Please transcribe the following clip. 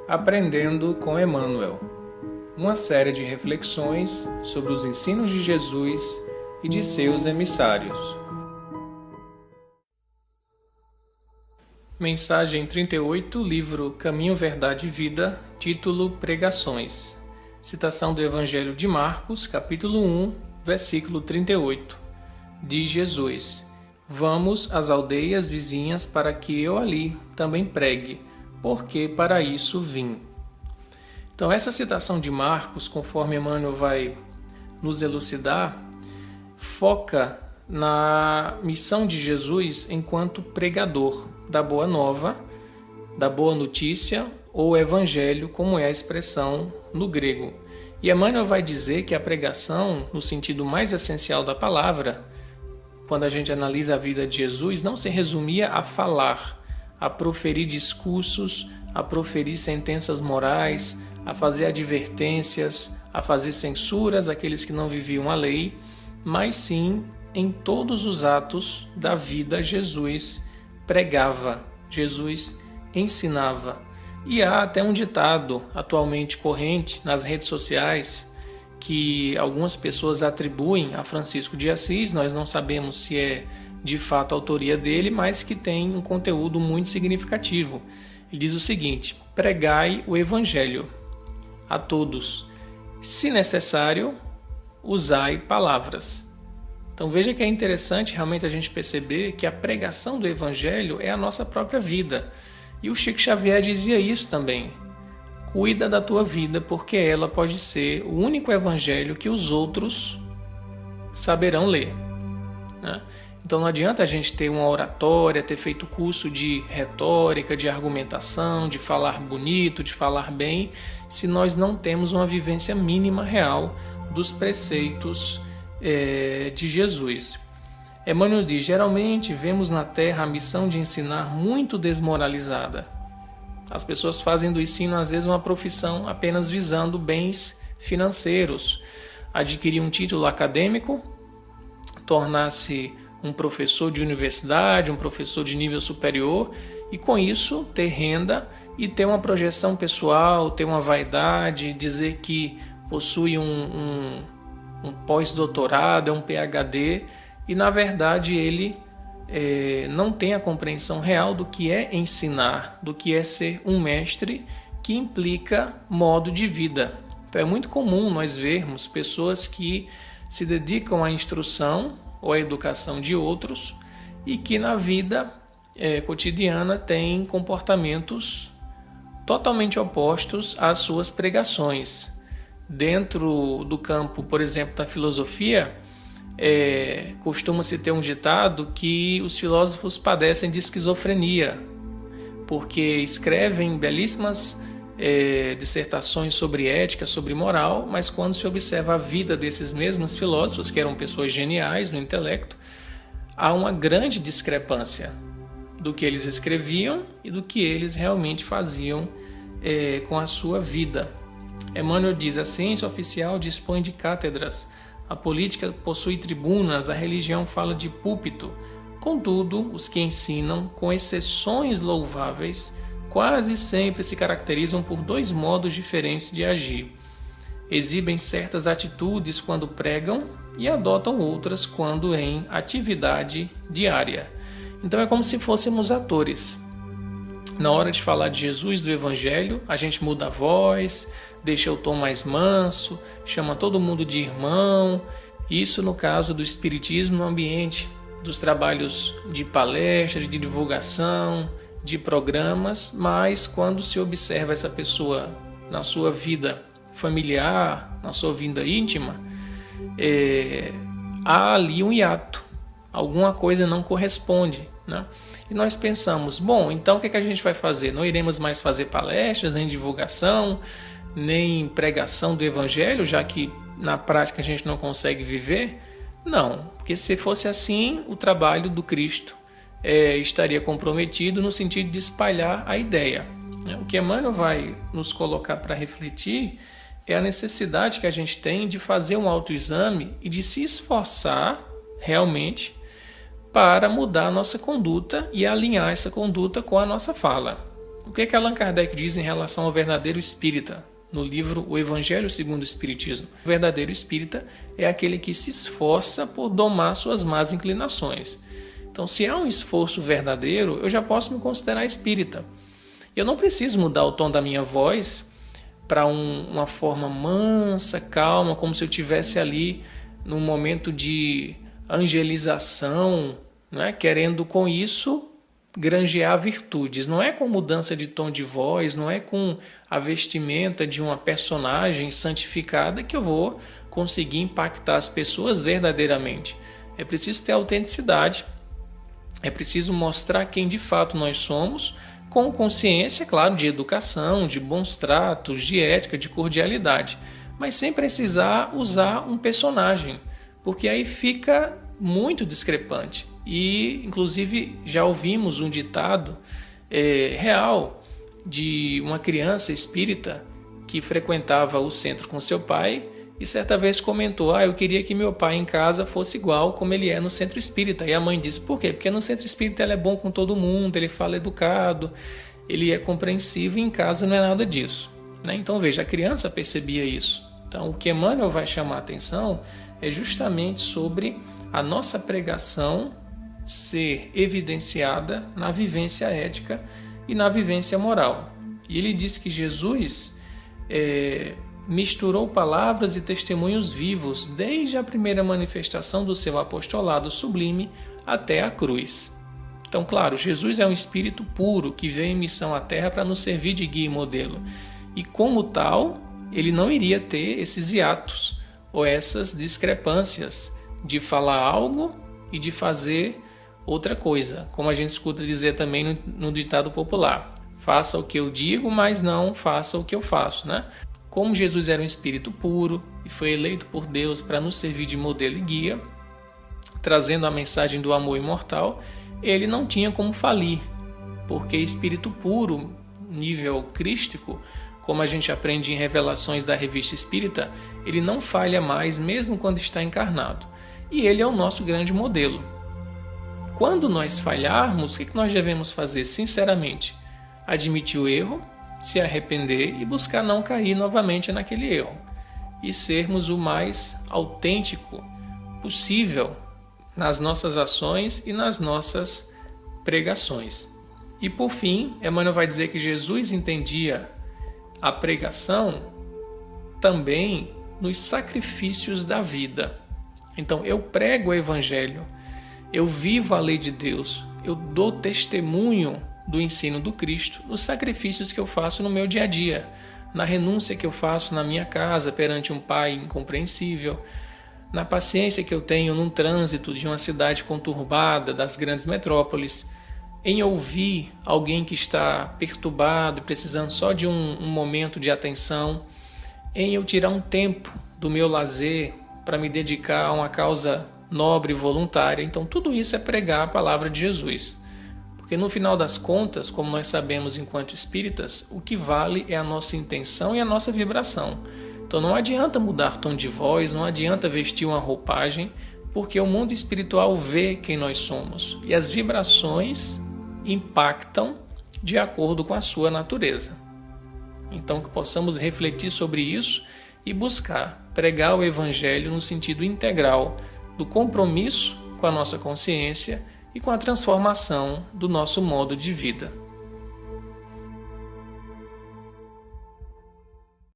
Aprendendo com Emmanuel, uma série de reflexões sobre os ensinos de Jesus e de seus emissários. Mensagem 38, livro Caminho, Verdade e Vida, título Pregações. Citação do Evangelho de Marcos, capítulo 1, versículo 38. Diz Jesus: Vamos às aldeias vizinhas para que eu ali também pregue, porque para isso vim. Então, essa citação de Marcos, conforme Emmanuel vai nos elucidar, foca na missão de Jesus enquanto pregador da Boa Nova, da Boa Notícia ou Evangelho, como é a expressão no grego. E Emmanuel vai dizer que a pregação, no sentido mais essencial da palavra, quando a gente analisa a vida de Jesus, não se resumia a falar, a proferir discursos, a proferir sentenças morais, a fazer advertências, a fazer censuras àqueles que não viviam a lei, mas sim, em todos os atos da vida, Jesus pregava, Jesus ensinava. E há até um ditado atualmente corrente nas redes sociais que algumas pessoas atribuem a Francisco de Assis, nós não sabemos se é de fato a autoria dele, mas que tem um conteúdo muito significativo. Ele diz o seguinte: pregai o Evangelho a todos, se necessário, usai palavras. Então veja que é interessante realmente a gente perceber que a pregação do Evangelho é a nossa própria vida. E o Chico Xavier dizia isso também: cuida da tua vida, porque ela pode ser o único Evangelho que os outros saberão ler, né? Então não adianta a gente ter uma oratória, ter feito curso de retórica, de argumentação, de falar bonito, de falar bem, se nós não temos uma vivência mínima real dos preceitos de Jesus. Emmanuel diz: geralmente vemos na Terra a missão de ensinar muito desmoralizada. As pessoas fazem do ensino às vezes uma profissão apenas visando bens financeiros, adquirir um título acadêmico, tornar-se um professor de universidade, um professor de nível superior, e com isso ter renda e ter uma projeção pessoal, ter uma vaidade, dizer que possui um pós-doutorado, é um PhD, e na verdade ele não tem a compreensão real do que é ensinar, do que é ser um mestre, que implica modo de vida. Então é muito comum nós vermos pessoas que se dedicam à instrução ou à educação de outros e que na vida cotidiana têm comportamentos totalmente opostos às suas pregações. Dentro do campo, por exemplo, da filosofia, costuma-se ter um ditado que os filósofos padecem de esquizofrenia, porque escrevem belíssimas dissertações sobre ética, sobre moral, mas quando se observa a vida desses mesmos filósofos, que eram pessoas geniais no intelecto, há uma grande discrepância do que eles escreviam e do que eles realmente faziam com a sua vida. Emmanuel diz: a ciência oficial dispõe de cátedras, a política possui tribunas, a religião fala de púlpito. Contudo, os que ensinam, com exceções louváveis, quase sempre se caracterizam por dois modos diferentes de agir. Exibem certas atitudes quando pregam e adotam outras quando em atividade diária. Então é como se fôssemos atores. Na hora de falar de Jesus, do Evangelho, a gente muda a voz, deixa o tom mais manso, chama todo mundo de irmão. Isso no caso do Espiritismo, no ambiente dos trabalhos de palestra, de divulgação, de programas, mas quando se observa essa pessoa na sua vida familiar, na sua vida íntima, há ali um hiato, alguma coisa não corresponde, né? E nós pensamos: bom, então o que a gente vai fazer? Não iremos mais fazer palestras, nem divulgação, nem pregação do Evangelho, já que na prática a gente não consegue viver? Não, porque se fosse assim, o trabalho do Cristo estaria comprometido no sentido de espalhar a ideia. O que Emmanuel vai nos colocar para refletir é a necessidade que a gente tem de fazer um autoexame e de se esforçar realmente para mudar a nossa conduta e alinhar essa conduta com a nossa fala. O que é que Allan Kardec diz em relação ao verdadeiro espírita? No livro O Evangelho segundo o Espiritismo. O verdadeiro espírita é aquele que se esforça por domar suas más inclinações. Então, se há um esforço verdadeiro, eu já posso me considerar espírita. Eu não preciso mudar o tom da minha voz para uma forma mansa, calma, como se eu estivesse ali num momento de angelização, né? Querendo com isso granjear virtudes. Não é com mudança de tom de voz, não é com a vestimenta de uma personagem santificada que eu vou conseguir impactar as pessoas verdadeiramente. É preciso ter autenticidade, é preciso mostrar quem de fato nós somos, com consciência, claro, de educação, de bons tratos, de ética, de cordialidade, mas sem precisar usar um personagem, porque aí fica muito discrepante. E, inclusive, já ouvimos um ditado real de uma criança espírita que frequentava o centro com seu pai e certa vez comentou: eu queria que meu pai em casa fosse igual como ele é no centro espírita. E a mãe disse: por quê? Porque no centro espírita ele é bom com todo mundo, ele fala educado, ele é compreensivo, e em casa não é nada disso, né? Então, veja, a criança percebia isso. Então, o que Emmanuel vai chamar a atenção é justamente sobre a nossa pregação ser evidenciada na vivência ética e na vivência moral. E ele diz que Jesus misturou palavras e testemunhos vivos desde a primeira manifestação do seu apostolado sublime até a cruz. Então, claro, Jesus é um espírito puro que veio em missão à Terra para nos servir de guia e modelo. E como tal, ele não iria ter esses hiatos ou essas discrepâncias de falar algo e de fazer outra coisa, como a gente escuta dizer também no ditado popular: faça o que eu digo, mas não faça o que eu faço, né? Como Jesus era um espírito puro e foi eleito por Deus para nos servir de modelo e guia, trazendo a mensagem do amor imortal, ele não tinha como falir, porque espírito puro, nível crístico, como a gente aprende em Revelações da Revista Espírita, ele não falha mais mesmo quando está encarnado. E ele é o nosso grande modelo. Quando nós falharmos, o que nós devemos fazer? Sinceramente, admitir o erro, se arrepender e buscar não cair novamente naquele erro. E sermos o mais autêntico possível nas nossas ações e nas nossas pregações. E por fim, Emmanuel vai dizer que Jesus entendia a pregação também nos sacrifícios da vida. Então, eu prego o Evangelho, eu vivo a lei de Deus, eu dou testemunho do ensino do Cristo nos sacrifícios que eu faço no meu dia a dia, na renúncia que eu faço na minha casa perante um pai incompreensível, na paciência que eu tenho num trânsito de uma cidade conturbada, das grandes metrópoles, em ouvir alguém que está perturbado e precisando só de um momento de atenção, em eu tirar um tempo do meu lazer para me dedicar a uma causa nobre e voluntária. Então, tudo isso é pregar a palavra de Jesus. Porque no final das contas, como nós sabemos enquanto espíritas, o que vale é a nossa intenção e a nossa vibração. Então não adianta mudar tom de voz, não adianta vestir uma roupagem, porque o mundo espiritual vê quem nós somos. E as vibrações impactam de acordo com a sua natureza. Então que possamos refletir sobre isso e buscar pregar o Evangelho no sentido integral do compromisso com a nossa consciência e com a transformação do nosso modo de vida.